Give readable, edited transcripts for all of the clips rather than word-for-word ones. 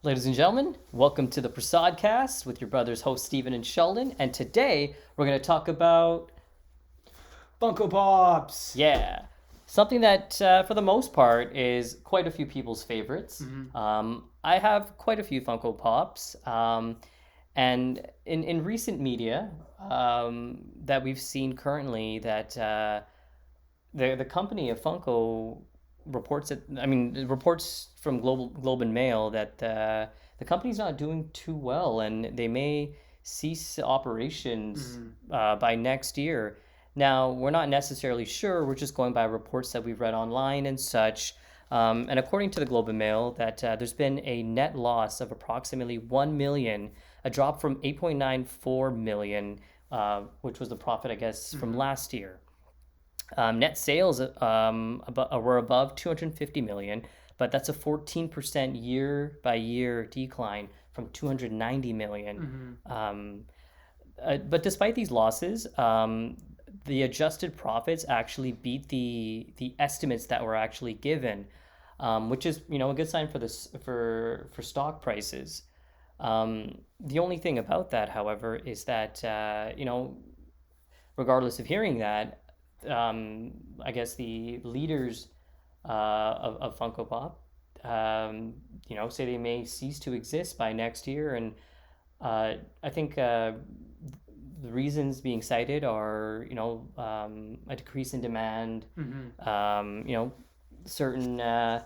Ladies and gentlemen, welcome to the Prasadcast with your brothers, hosts Stephen and Sheldon. And today we're going to talk about, Funko Pops. something that for the most part is quite a few people's favorites. I have quite a few Funko Pops. And in recent media that we've seen currently, that the company of Funko reports from Globe and Mail that the company's not doing too well, and they may cease operations by next year. Now, we're not necessarily sure. We're just going by reports that we've read online and such. And according to the Globe and Mail, that there's been a net loss of approximately 1 million, a drop from 8.94 million, which was the profit, I guess, from last year. Net sales were above 250 million, but that's a 14% year by year decline from 290 million. But despite these losses, the adjusted profits actually beat the estimates that were actually given, which is a good sign for this for stock prices. The only thing about that, however, is that regardless of hearing that, I guess the leaders of Funko Pop, say they may cease to exist by next year, and I think the reasons being cited are, a decrease in demand. Certain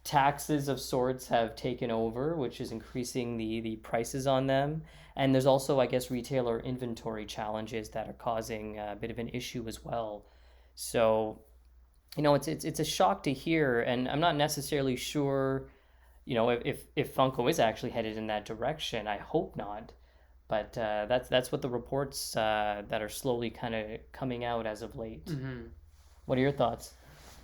taxes of sorts have taken over, which is increasing the prices on them. And there's also, I guess, retailer inventory challenges that are causing a bit of an issue as well. So, it's a shock to hear, and I'm not necessarily sure, if Funko is actually headed in that direction. I hope not, but that's what the reports that are slowly kind of coming out as of late. What are your thoughts?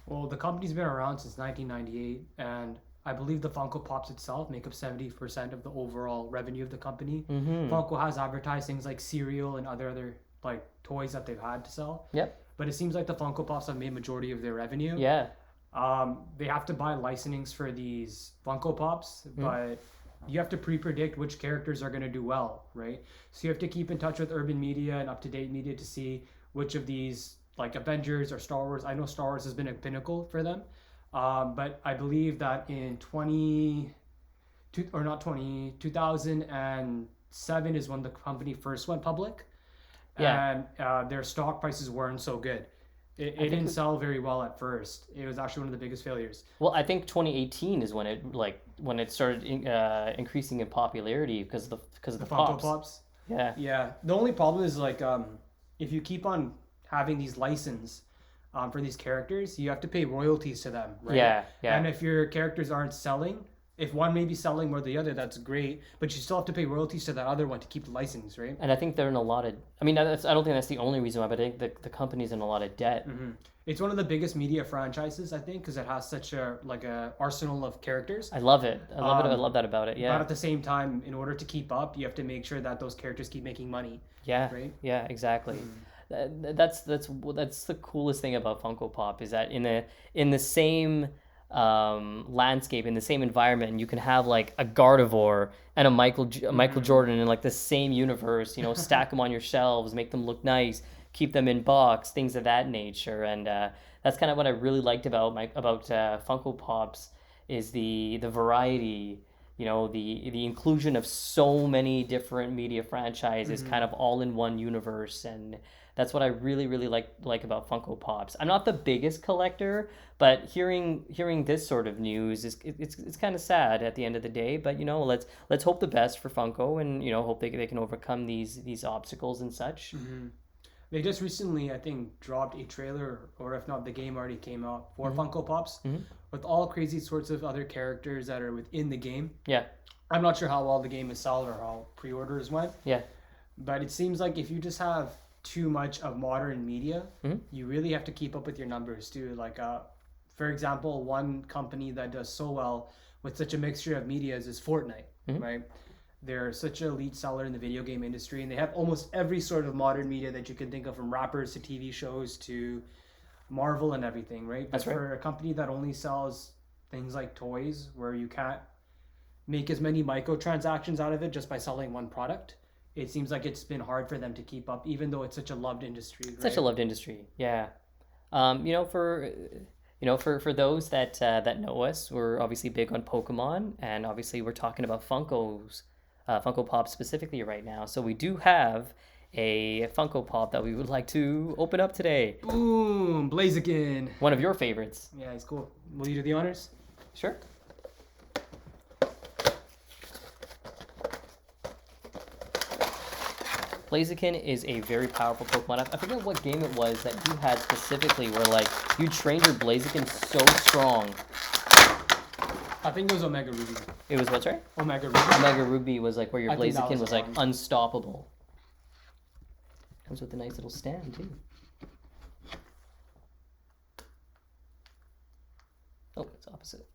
Well, the company's been around since 1998, and I believe the Funko Pops itself make up 70% of the overall revenue of the company. Funko has advertised things like cereal and other like toys that they've had to sell. Yep. But it seems like the Funko Pops have made majority of their revenue. Yeah. They have to buy licensings for these Funko Pops, but you have to pre-predict which characters are going to do well, right? So you have to keep in touch with urban media and up-to-date media to see which of these, like Avengers or Star Wars. I know Star Wars has been a pinnacle for them, but I believe that in 2007 is when the company first went public. Yeah. And their stock prices weren't so good. It didn't sell very well at first. It was actually one of the biggest failures. Well, I think 2018 is when it started increasing in popularity because of the Funko pops. Pops. Yeah. Yeah. The only problem is if you keep on having these license for these characters, you have to pay royalties to them, right? Yeah. And if your characters aren't selling, if one may be selling more than the other, that's great, but you still have to pay royalties to that other one to keep the license, right? And I think they're in a lot of. I mean, I don't think that's the only reason why, but I think the company's in a lot of debt. It's one of the biggest media franchises, I think, because it has such a arsenal of characters. I love it. I love it. I love that about it. But Yeah. at the same time, in order to keep up, you have to make sure that those characters keep making money. Yeah. Right? Yeah. Exactly. That's the coolest thing about Funko Pop is that in the same landscape, in the same environment, you can have like a Gardevoir and a Michael Jordan in like the same universe. Stack them on your shelves, make them look nice, keep them in box, things of that nature. And that's kind of what I really liked about Funko Pops is the variety. The inclusion of so many different media franchises kind of all in one universe, and that's what I really really like about Funko Pops. I'm not the biggest collector, but hearing this sort of news is it's kind of sad at the end of the day. But let's hope the best for Funko, and hope they can overcome these obstacles and such. They just recently, I think, dropped a trailer, or if not, the game already came out for Funko Pops with all crazy sorts of other characters that are within the game. Yeah. I'm not sure how well the game is sold or how pre-orders went. Yeah. But it seems like if you just have too much of modern media, you really have to keep up with your numbers too. Like, for example, one company that does so well with such a mixture of medias is Fortnite, right? They're such an elite seller in the video game industry, and they have almost every sort of modern media that you can think of, from rappers to TV shows to Marvel and everything, right? But That's right. for a company that only sells things like toys, where you can't make as many microtransactions out of it just by selling one product, it seems like it's been hard for them to keep up, even though it's such a loved industry. Right? Such a loved industry, yeah. You know, for those that know us, we're obviously big on Pokemon, and obviously we're talking about Funko Pop specifically right now. So we do have a Funko Pop that we would like to open up today. Boom, Blaziken. One of your favorites. Yeah, he's cool. Will you do the honors? Sure. Blaziken is a very powerful Pokemon. I forget what game it was that you had specifically where, like, you trained your Blaziken so strong. I think it was Omega Ruby. It was what, sorry? Omega Ruby. Omega Ruby was, like, where your Blaziken was, like, one. unstoppable. Comes with a nice little stand, too. Oh, it's opposite.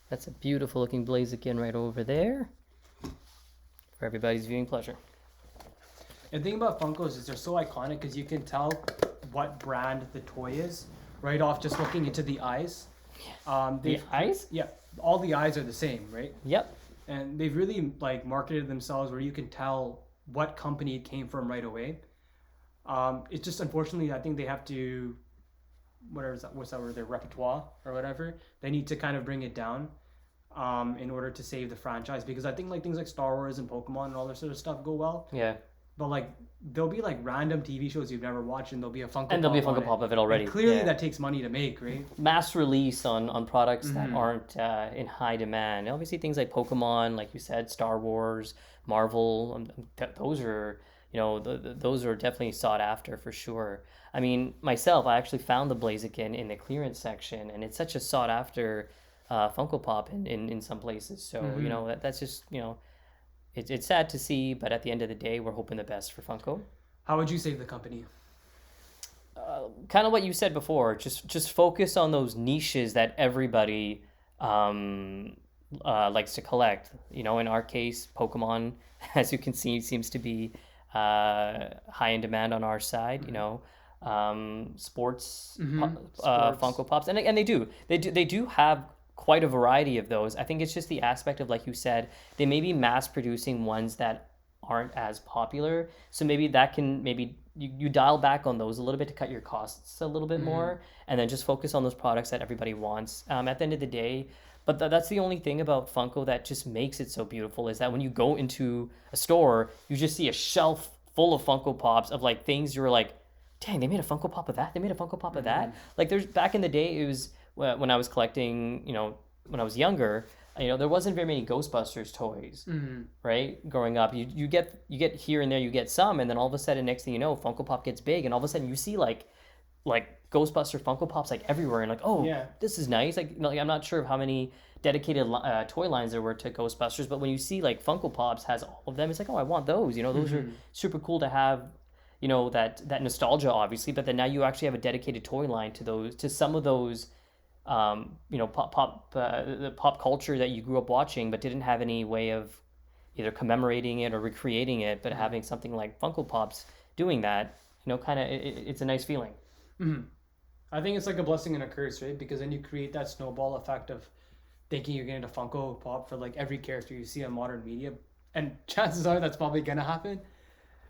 That's a beautiful looking Blaziken right over there for everybody's viewing pleasure. And the thing about Funkos is they're so iconic because you can tell what brand the toy is right off just looking into the eyes. The eyes? Yeah, all the eyes are the same, right? Yep. And they've really like marketed themselves where you can tell what company it came from right away. It's just unfortunately I think they have to, what's that word, their repertoire or whatever. They need to kind of bring it down in order to save the franchise, because I think like things like Star Wars and Pokemon and all this sort of stuff go well. Yeah. But like there'll be like random TV shows you've never watched and there'll be a Funko And there'll be a Funko Pop of it already. And clearly yeah. that takes money to make, right? Mass release on products that aren't in high demand. Obviously things like Pokemon, like you said, Star Wars, Marvel, those are, you know, those are definitely sought after for sure. I mean, myself, I actually found the Blaziken in the clearance section, and it's such a sought after Funko Pop in some places. So, you know, that's just, you know, it's sad to see, but at the end of the day, we're hoping the best for Funko. How would you save the company? Kind of what you said before. Just focus on those niches that everybody likes to collect. You know, in our case, Pokemon, as you can see, seems to be high in demand on our side. You know, sports, Funko Pops, and they do have quite a variety of those. I think it's just the aspect of, like you said, they may be mass producing ones that aren't as popular. So maybe that can, you dial back on those a little bit to cut your costs a little bit more, and then just focus on those products that everybody wants at the end of the day. But that's the only thing about Funko that just makes it so beautiful, is that when you go into a store, you just see a shelf full of Funko Pops of like things you're like, dang, they made a Funko Pop of that? They made a Funko Pop of that? Like there's, back in the day, it was when I was collecting, you know, when I was younger, you know, there wasn't very many Ghostbusters toys, right? Growing up, you get here and there, you get some, and then all of a sudden, next thing you know, Funko Pop gets big, and all of a sudden you see like Ghostbuster Funko Pops like everywhere, and like, oh, yeah, this is nice. Like, you know, like, I'm not sure of how many dedicated toy lines there were to Ghostbusters, but when you see like Funko Pops has all of them, it's like, oh, I want those. You know, those are super cool to have. You know, that nostalgia, obviously, but then now you actually have a dedicated toy line to those, to some of those. You know, the pop culture that you grew up watching, but didn't have any way of either commemorating it or recreating it. But having something like Funko Pops doing that, you know, kind of, it's a nice feeling. I think it's like a blessing and a curse, right? Because then you create that snowball effect of thinking you're getting a Funko Pop for like every character you see on modern media, and chances are that's probably gonna happen.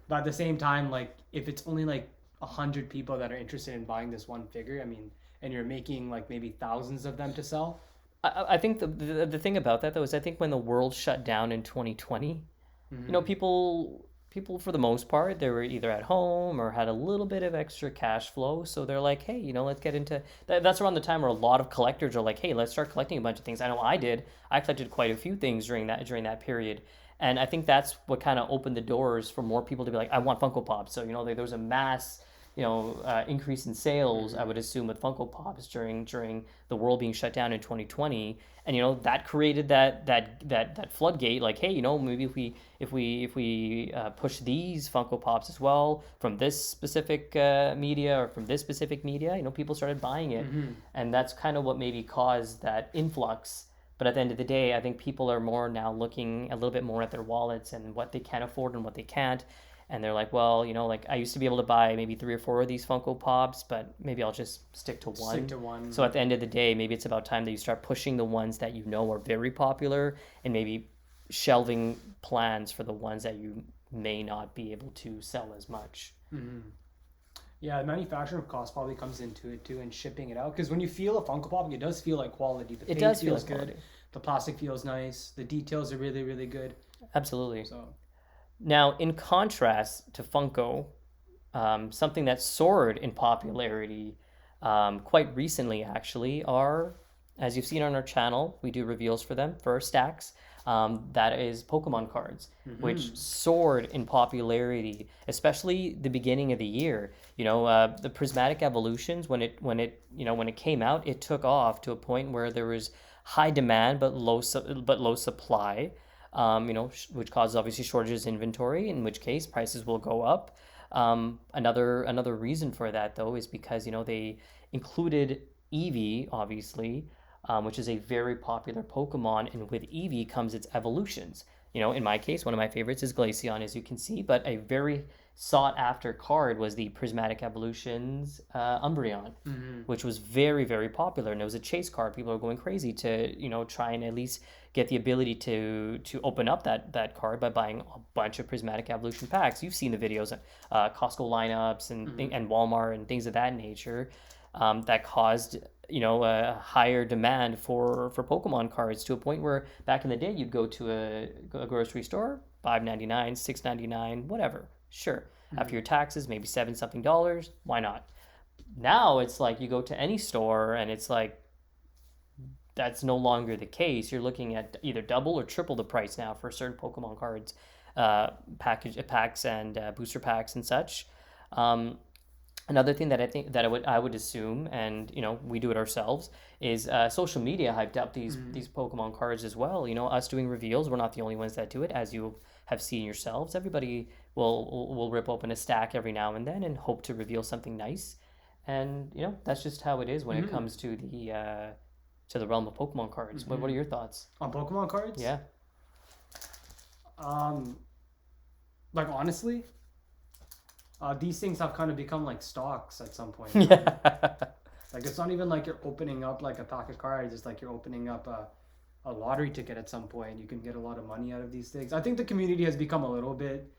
But at the same time, like if it's only like 100 people that are interested in buying this one figure, I mean, and you're making like maybe thousands of them to sell. I think the thing about that though is I think when the world shut down in 2020, you know, people for the most part, they were either at home or had a little bit of extra cash flow, so they're like, hey, you know, let's get into that's around the time where a lot of collectors are like, hey, let's start collecting a bunch of things. I know I collected quite a few things during that period. And I think that's what kind of opened the doors for more people to be like, I want Funko Pops. So, you know, there was a mass, you know, increase in sales, I would assume, with Funko Pops during the world being shut down in 2020, and you know that created that floodgate. Like, hey, you know, maybe if we push these Funko Pops as well from this specific media or from this specific media, you know, people started buying it, and that's kind of what maybe caused that influx. But at the end of the day, I think people are more now looking a little bit more at their wallets and what they can afford and what they can't. And they're like, well, like I used to be able to buy maybe 3 or 4 of these Funko Pops, but maybe I'll just stick to one. Stick to one. So at the end of the day, maybe it's about time that you start pushing the ones that you know are very popular and maybe shelving plans for the ones that you may not be able to sell as much. Yeah, the manufacturing cost probably comes into it too, and shipping it out. Because when you feel a Funko Pop, it does feel like quality. The It paint does feel feels like good. quality. The plastic feels nice. The details are really, really good. Absolutely. So Now, in contrast to Funko, something that soared in popularity quite recently, actually, are, as you've seen on our channel, we do reveals for them for our stacks. That is Pokemon cards, which soared in popularity, especially the beginning of the year. The prismatic evolutions when it came out, it took off to a point where there was high demand but low supply. Which causes obviously shortages in inventory, in which case prices will go up. Another reason for that though is because they included Eevee, obviously, which is a very popular Pokemon, and with Eevee comes its evolutions. In my case, one of my favorites is Glaceon, as you can see, but a very sought after card was the Prismatic Evolutions Umbreon, which was very, very popular, and it was a chase card. People are going crazy to try and at least get the ability to open up that card by buying a bunch of Prismatic Evolution packs. You've seen the videos, Costco lineups and Walmart and things of that nature, that caused a higher demand for Pokemon cards, to a point where back in the day you'd go to a grocery store, $5.99, $6.99, whatever. Sure. After your taxes, maybe $7 something. Why not? Now it's like you go to any store and it's like that's no longer the case. You're looking at either double or triple the price now for certain Pokemon cards, packs and booster packs and such. Another thing that I think that I would assume, and we do it ourselves, is social media hyped up these Pokemon cards as well. Us doing reveals, we're not the only ones that do it, as you have seen yourselves. Everybody will rip open a stack every now and then and hope to reveal something nice, and that's just how it is when it comes to the realm of Pokemon cards. What are your thoughts on Pokemon cards? Yeah. Like honestly, these things have kind of become like stocks at some point. Yeah. Like it's not even like you're opening up like a pack of cards. It's like you're opening up a lottery ticket at some point. You can get a lot of money out of these things. I think the community has become a little bit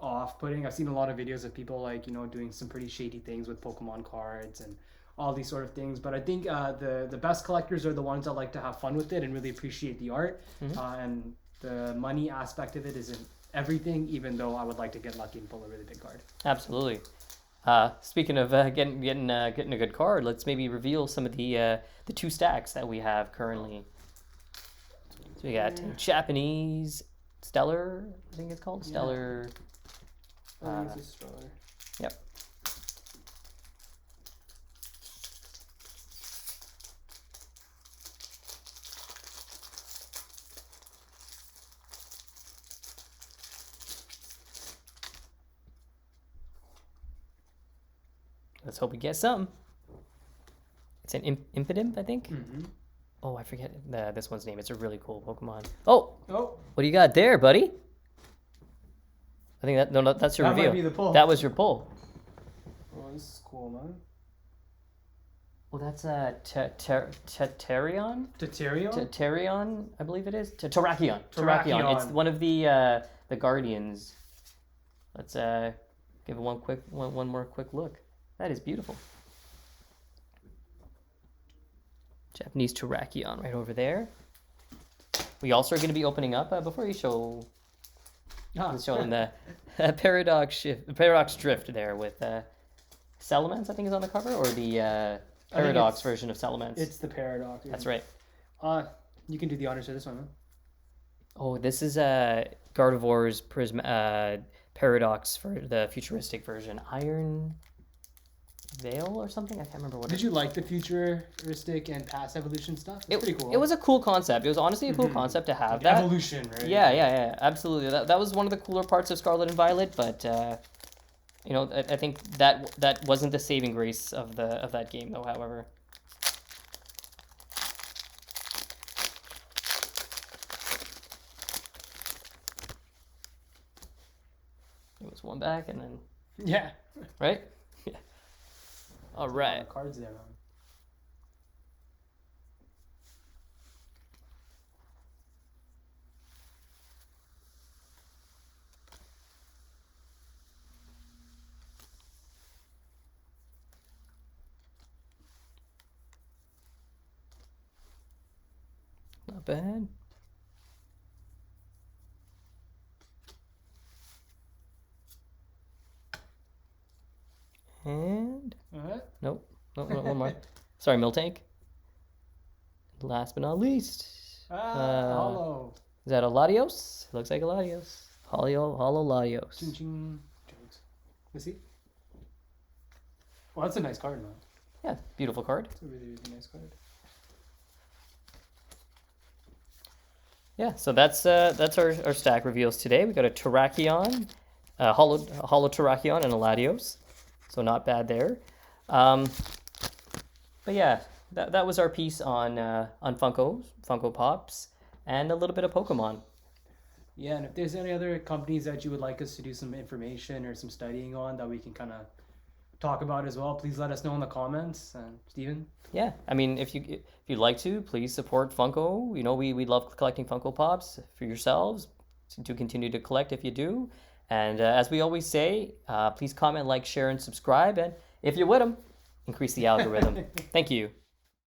off-putting. I've seen a lot of videos of people like doing some pretty shady things with Pokemon cards and all these sort of things. But I think the best collectors are the ones that like to have fun with it and really appreciate the art. And the money aspect of it isn't everything, even though I would like to get lucky and pull a really big card. Absolutely. Speaking of getting a good card, let's maybe reveal some of the 2 stacks that we have currently. So we got Japanese Stellar, I think it's called Stellar. I think it's a Stellar. Yep. Let's hope we get some. It's an Impidimp, I think. Oh, I forget this one's name. It's a really cool Pokemon. Oh, what do you got there, buddy? I think that's your reveal. That might be the pull. That was your pull. Oh, this is cool, man. Well, that's Tatarion? Tatarion, I believe it is. Terrakion. It's one of the Guardians. Let's give it one more quick look. That is beautiful. Japanese Terrakion right over there. We also are going to be opening up before you show. Let's show them the Paradox Drift there with Salamence, I think, is on the cover, or the Paradox version of Salamence. It's the Paradox. That's right. You can do the honors for this one, man. Oh, this is Gardevoir's Paradox for the futuristic version. Iron Veil or something? I can't remember what. Did you like the futuristic and past evolution stuff? It's pretty cool. It was a cool concept. It was honestly a cool concept to have. Like that evolution, right? Yeah, absolutely. That was one of the cooler parts of Scarlet and Violet, but I think that wasn't the saving grace of that game, though. However, Goes one back and then Yeah. right. Yeah. All A lot right. of cards there, man. Not bad. And nope. No, one more. Sorry, Miltank. Last but not least. Hollow. Is that a Latios? Looks like a Latios. Hollow Latios. Ching ching. You see? Well, that's a nice card, man. Yeah, beautiful card. It's a really, really nice card. Yeah, so that's our stack reveals today. We got a Terrakion, hollow Terrakion, and a Latios. So not bad there. But yeah, that was our piece on Funko Pops, and a little bit of Pokemon. Yeah, and if there's any other companies that you would like us to do some information or some studying on that we can kind of talk about as well, please let us know in the comments. And Steven? Yeah, I mean, if you'd like to, please support Funko. You know, we love collecting Funko Pops for yourselves to continue to collect if you do. And as we always say, please comment, like, share, and subscribe. And if you're with them, increase the algorithm. Thank you.